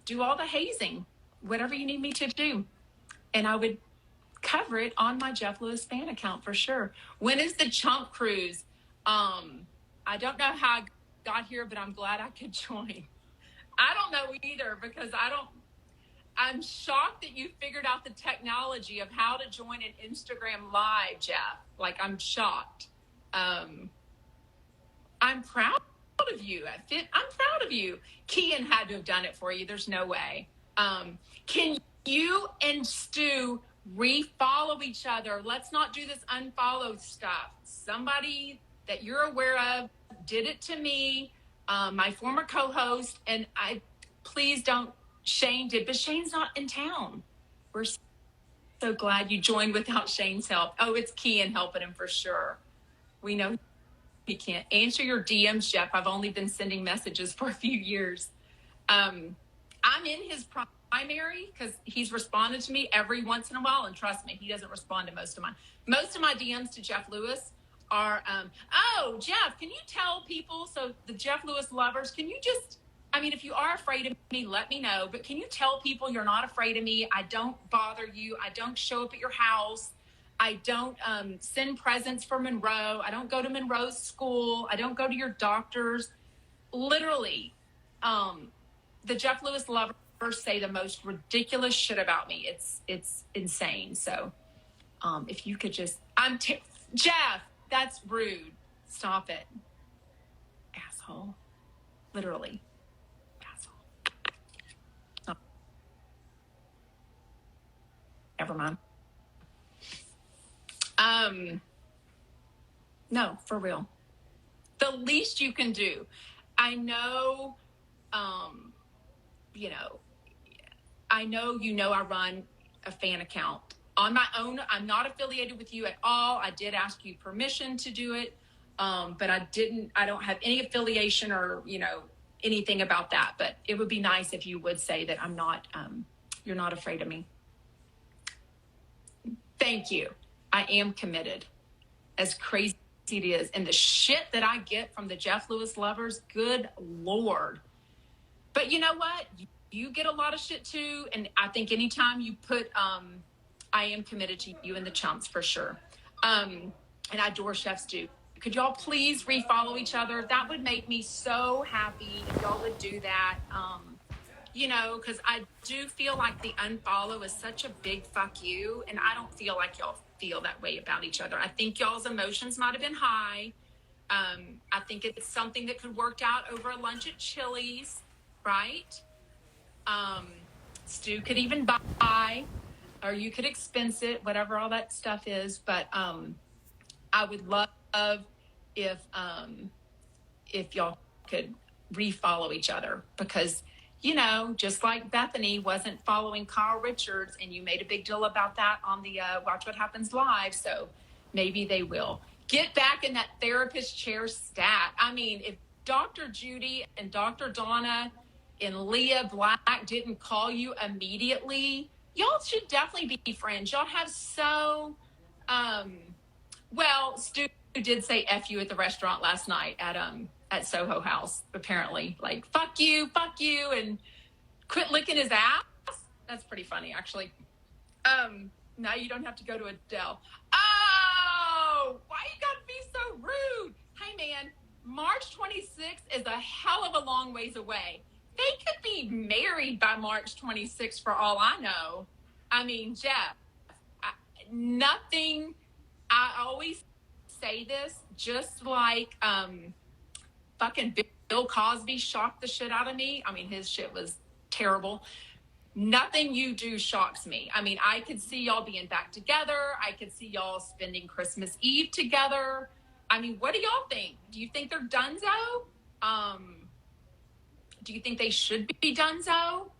do all the hazing, whatever you need me to do. And I would cover it on my Jeff Lewis fan account for sure. When is the Chump Cruise? I don't know how I got here, but I'm glad I could join. I don't know either because I'm shocked that you figured out the technology of how to join an Instagram live, Jeff. Like, I'm shocked. I'm proud of you. I'm proud of you. Kian had to have done it for you. There's no way. Can you and Stu refollow each other? Let's not do this unfollow stuff. Somebody that you're aware of did it to me, my former co-host, and please don't. Shane did, but Shane's not in town. We're so glad you joined without Shane's help. Oh, it's Kian helping him for sure. We know he can't answer your DMs, Jeff. I've only been sending messages for a few years. I'm in his primary because he's responded to me every once in a while, and trust me, he doesn't respond to most of mine. Most of my DMs to Jeff Lewis are, oh, Jeff, can you tell people, so the Jeff Lewis lovers, can you just, I mean, if you are afraid of me, let me know, but can you tell people you're not afraid of me? I don't bother you. I don't show up at your house. I don't send presents for Monroe. I don't go to Monroe's school. I don't go to your doctors. Literally, the Jeff Lewis lovers say the most ridiculous shit about me. It's insane. So if you could just, Jeff, that's rude. Stop it. Asshole. Literally. Asshole. Oh. Never mind. No, for real. The least you can do. I know, I know I run a fan account on my own. I'm not affiliated with you at all. I did ask you permission to do it, but I don't have any affiliation or, anything about that. But it would be nice if you would say that I'm not, you're not afraid of me. Thank you. I am committed. As crazy it is. And the shit that I get from the Jeff Lewis lovers, good Lord. But you know what? You get a lot of shit too. And I think anytime you put, I am committed to you and the chumps for sure. And I adore Chef Stu. Could y'all please refollow each other? That would make me so happy if y'all would do that. Because I do feel like the unfollow is such a big fuck you. And I don't feel like y'all feel that way about each other. I think y'all's emotions might have been high. I think it's something that could work out over a lunch at Chili's, right? Stu could even buy, or you could expense it, whatever all that stuff is. But I would love if y'all could refollow each other, because just like Bethany wasn't following Kyle Richards, and you made a big deal about that on the Watch What Happens Live, so maybe they will. Get back in that therapist chair stat. I mean, if Dr. Judy and Dr. Donna and Leah Black didn't call you immediately, y'all should definitely be friends. Y'all have so, Stu did say F you at the restaurant last night at SOHO House, apparently. Like, fuck you, and quit licking his ass. That's pretty funny, actually. Now you don't have to go to Adele. Oh, why you gotta be so rude? Hey, man, March 26th is a hell of a long ways away. They could be married by March 26th for all I know. I mean, Jeff, I always say this, just like fucking Bill Cosby shocked the shit out of me. I mean, his shit was terrible. Nothing you do shocks me. I mean, I could see y'all being back together. I could see y'all spending Christmas Eve together. I mean, what do y'all think? Do you think they're donezo? Do you think they should be donezo?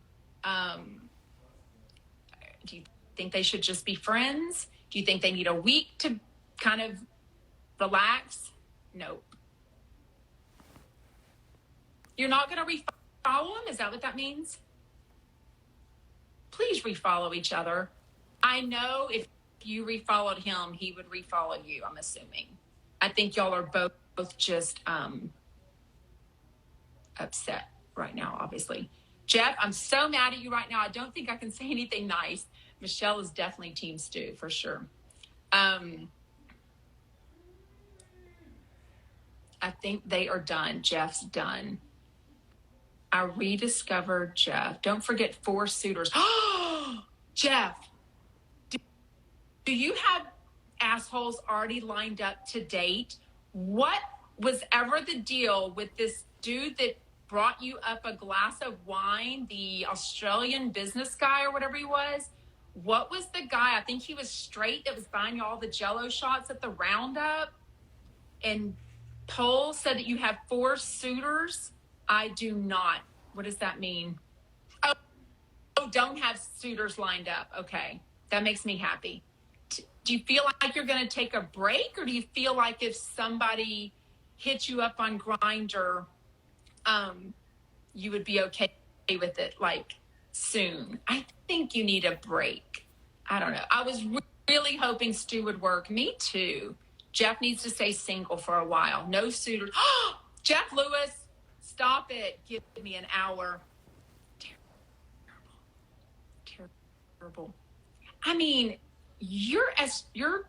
Do you think they should just be friends? Do you think they need a week to kind of relax? Nope. You're not going to refollow him? Is that what that means? Please refollow each other. I know if you refollowed him, he would refollow you, I'm assuming. I think y'all are both just upset right now, obviously. Jeff, I'm so mad at you right now. I don't think I can say anything nice. Michelle is definitely Team Stu, for sure. I think they are done. Jeff's done. I rediscovered Jeff. Don't forget 4 suitors. Jeff, do you have assholes already lined up to date? What was ever the deal with this dude that brought you up a glass of wine, the Australian business guy or whatever he was? What was the guy? I think he was straight that was buying you all the Jell-O shots at the Roundup. And Poll said that you have 4 suitors. I do not. What does that mean? Oh, don't have suitors lined up. Okay. That makes me happy. Do you feel like you're going to take a break, or do you feel like if somebody hit you up on Grindr, you would be okay with it like soon. I think you need a break. I don't know. I was really hoping Stu would work. Me too. Jeff needs to stay single for a while. No suitors. Jeff Lewis, stop it. Give me an hour. Terrible. I mean, your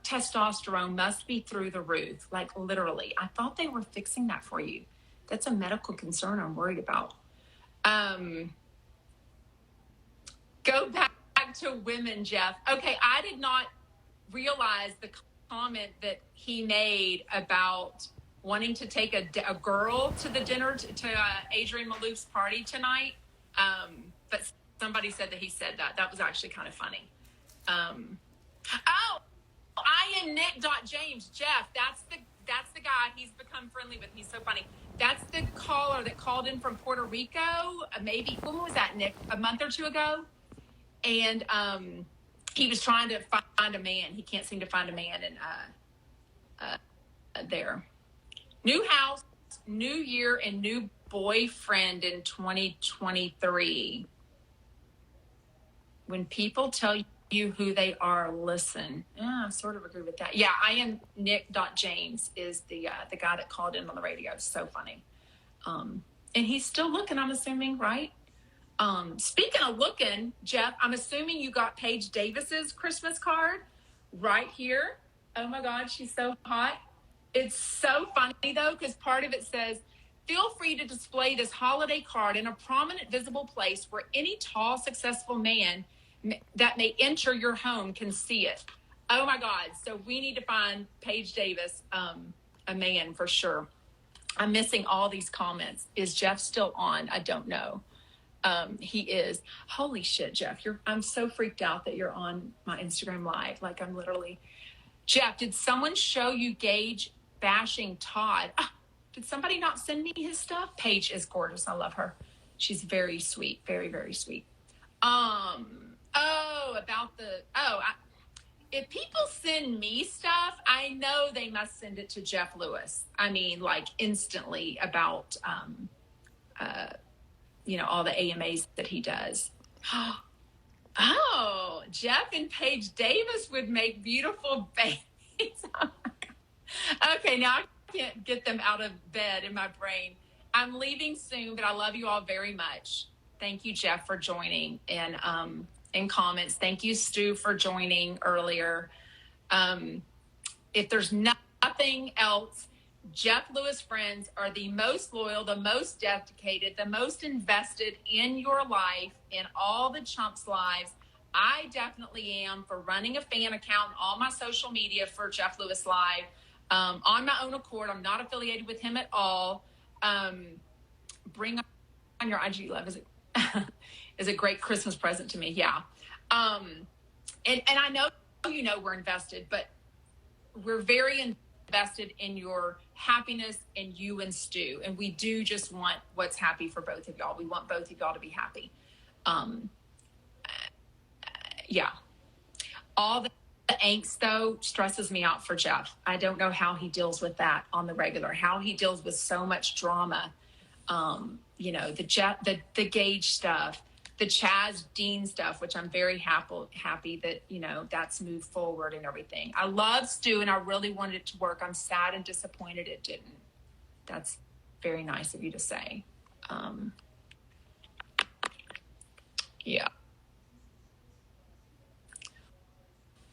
testosterone must be through the roof, like literally. I thought they were fixing that for you. That's a medical concern I'm worried about. Go back to women, Jeff. Okay, I did not realize the comment that he made about wanting to take a girl to the dinner to Adrian Malouf's party tonight. But somebody said that he said that. That was actually kind of funny. I am Nick.James. Jeff, that's the guy he's become friendly with. He's so funny. That's the caller that called in from Puerto Rico. Maybe, when was that, Nick? A month or two ago? And he was trying to find a man. He can't seem to find a man there. New house, new year, and new boyfriend in 2023. When people tell you who they are, listen. I sort of agree with that. Yeah, I am Nick.James is the guy that called in on the radio. So funny. And he's still looking, I'm assuming, right? Speaking of looking, Jeff, I'm assuming you got Paige Davis's Christmas card right here. Oh my God, she's so hot. It's so funny though, because part of it says, feel free to display this holiday card in a prominent, visible place where any tall, successful man that may enter your home can see it. Oh my God. So we need to find Paige Davis, a man for sure. I'm missing all these comments. Is Jeff still on? I don't know. He is. Holy shit, Jeff. I'm so freaked out that you're on my Instagram live. Like I'm literally. Jeff, did someone show you Gage bashing Todd? Did somebody not send me his stuff? Paige is gorgeous. I love her. She's very sweet. Very, very sweet. If people send me stuff, I know they must send it to Jeff Lewis. I mean, like instantly about, all the AMAs that he does. Oh, Jeff and Paige Davis would make beautiful babies. Okay, now I can't get them out of bed in my brain. I'm leaving soon, but I love you all very much. Thank you, Jeff, for joining and in comments. Thank you, Stu, for joining earlier. If there's nothing else, Jeff Lewis friends are the most loyal, the most dedicated, the most invested in your life, in all the chumps' lives. I definitely am for running a fan account on all my social media for Jeff Lewis Live. On my own accord, I'm not affiliated with him at all. Bring on your IGlive is a great Christmas present to me. Yeah. And I know, we're invested, but we're very invested in your happiness and you and Stu. And we do just want what's happy for both of y'all. We want both of y'all to be happy. Yeah. All the angst, though, stresses me out for Jeff. I don't know how he deals with that on the regular, how he deals with so much drama. The Gage stuff, the Chaz Dean stuff, which I'm very happy that, that's moved forward and everything. I love Stu and I really wanted it to work. I'm sad and disappointed it didn't. That's very nice of you to say. Yeah.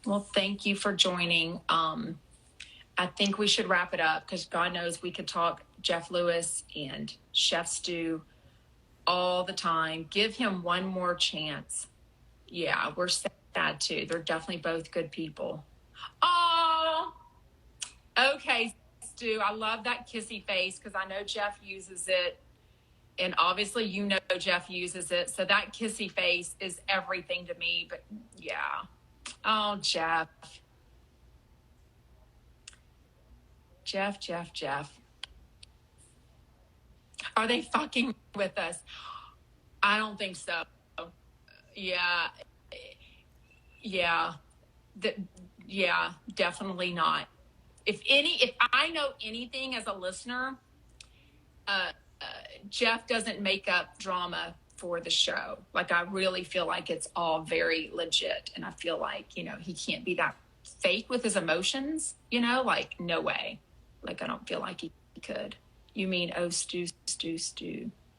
Well, thank you for joining. I think we should wrap it up because God knows we could talk Jeff Lewis and Chef Stu all the time. Give him one more chance. Yeah, we're sad too. They're definitely both good people. Oh, okay, Stu. I love that kissy face because I know Jeff uses it. And obviously, Jeff uses it. So that kissy face is everything to me. But yeah. Oh, Jeff. Jeff. Are they fucking with us? I don't think so. Yeah. Yeah, definitely not. If I know anything as a listener, Jeff doesn't make up drama for the show. Like, I really feel like it's all very legit. And I feel like, you know, he can't be that fake with his emotions, you know, like, no way. Like, I don't feel like he could. You mean, oh, Stu. I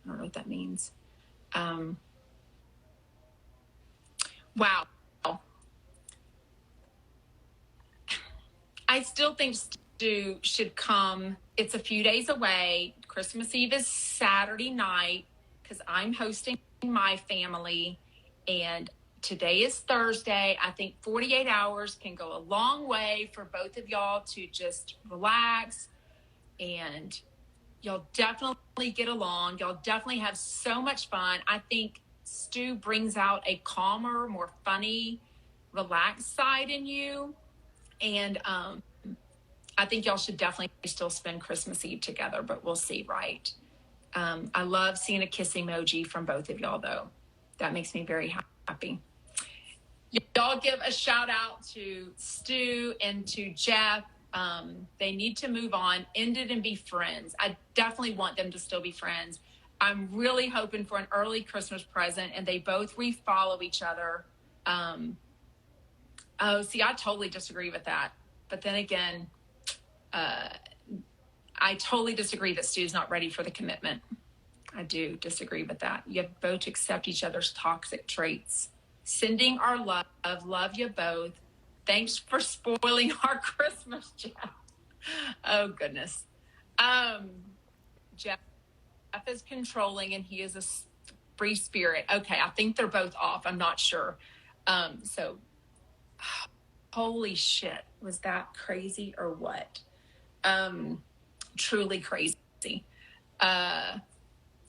don't know what that means. Wow. I still think Stu should come. It's a few days away. Christmas Eve is Saturday night because I'm hosting my family, and today is Thursday. I think 48 hours can go a long way for both of y'all to just relax, and y'all definitely get along. Y'all definitely have so much fun. I think Stu brings out a calmer, more funny, relaxed side in you. And I think y'all should definitely still spend Christmas Eve together, but we'll see, right? I love seeing a kiss emoji from both of y'all, though. That makes me very happy. Y'all give a shout out to Stu and to Jeff. They need to move on, end it, and be friends. I definitely want them to still be friends. I'm really hoping for an early Christmas present, and they both refollow each other. Oh, see, I totally disagree with that. But then again, I totally disagree that Stu's not ready for the commitment. I do disagree with that. You have both to accept each other's toxic traits. Sending our love you both. Thanks for spoiling our Christmas, Jeff. Oh, goodness. Jeff is controlling and he is a free spirit. Okay, I think they're both off. I'm not sure. So, holy shit. Was that crazy or what? Truly crazy. And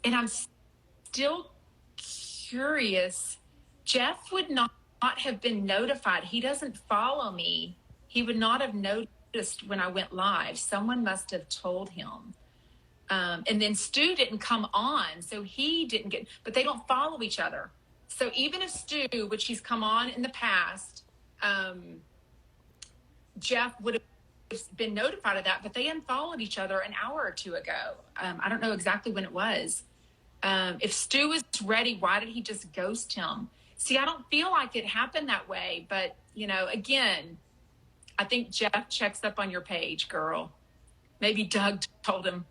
I'm still curious. Jeff would not have been notified. He doesn't follow me. He would not have noticed when I went live. Someone must have told him. And then Stu didn't come on, so he didn't get, but they don't follow each other. So even if Stu, which he's come on in the past, Jeff would have been notified of that, but they unfollowed each other an hour or two ago. I don't know exactly when it was. If Stu was ready, why did he just ghost him? See, I don't feel like it happened that way, but, you know, again, I think Jeff checks up on your page, girl. Maybe Doug told him.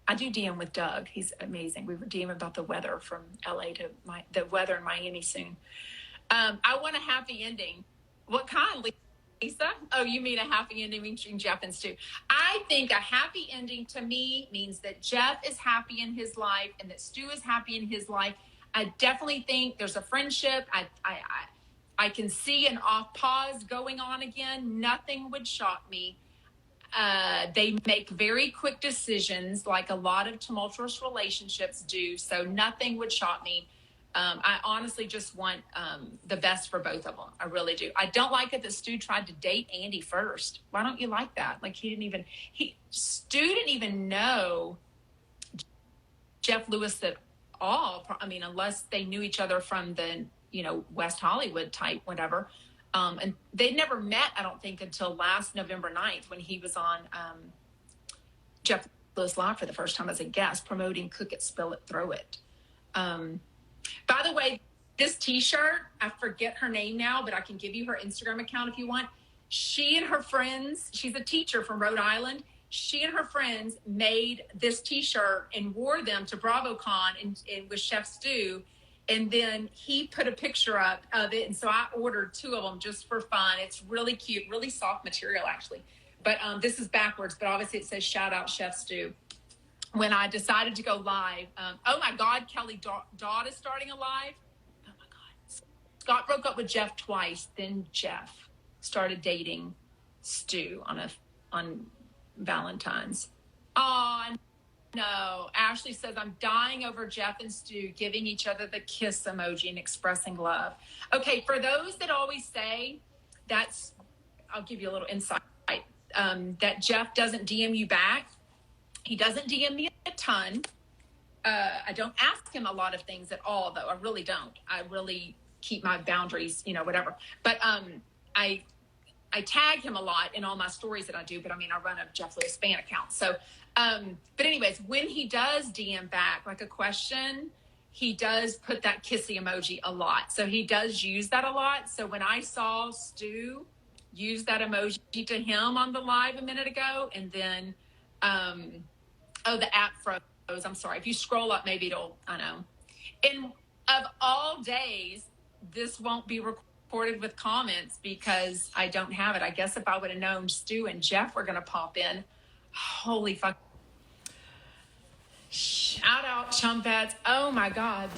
I do DM with Doug. He's amazing. We were DMing about the weather from LA to the weather in Miami soon. I want a happy ending. What kind, Lisa? Oh, you mean a happy ending between Jeff and Stu? I think a happy ending to me means that Jeff is happy in his life and that Stu is happy in his life. I definitely think there's a friendship. I can see an off pause going on again. Nothing would shock me. They make very quick decisions like a lot of tumultuous relationships do. So nothing would shock me. I honestly just want the best for both of them. I really do. I don't like it that Stu tried to date Andy first. Why don't you like that? Like Stu didn't even know Jeff Lewis at all. I mean, unless they knew each other from the, you know, West Hollywood type, whatever. And they'd never met, I don't think, until last November 9th when he was on Jeff Lewis Live for the first time as a guest promoting Cook It, Spill It, Throw It. By the way, this t-shirt, I forget her name now, but I can give you her Instagram account if you want. She and her friends, she's a teacher from Rhode Island. She and her friends made this t-shirt and wore them to BravoCon and with Chef Stu. And then he put a picture up of it. And so I ordered 2 of them just for fun. It's really cute, really soft material, actually. But this is backwards, but obviously it says shout out Chef Stu. When I decided to go live, oh my God, Kelly Dodd is starting a live. Oh my God. Scott broke up with Jeff twice. Then Jeff started dating Stu on Valentine's. Oh, no. Ashley says, I'm dying over Jeff and Stu giving each other the kiss emoji and expressing love. Okay, for those that always say I'll give you a little insight, that Jeff doesn't DM you back. He doesn't DM me a ton. I don't ask him a lot of things at all, though. I really don't. I really keep my boundaries, you know, whatever. But I tag him a lot in all my stories that I do, but I mean, I run a Jeff Lewis fan account. So, but anyways, when he does DM back, like a question, he does put that kissy emoji a lot. So he does use that a lot. So when I saw Stu use that emoji to him on the live a minute ago, and then, the app froze. I'm sorry. If you scroll up, maybe it'll, I know. And of all days, this won't be recorded with comments because I don't have it. I guess if I would have known Stu and Jeff were going to pop in, holy fuck. Shout out Chumpets. Oh my God.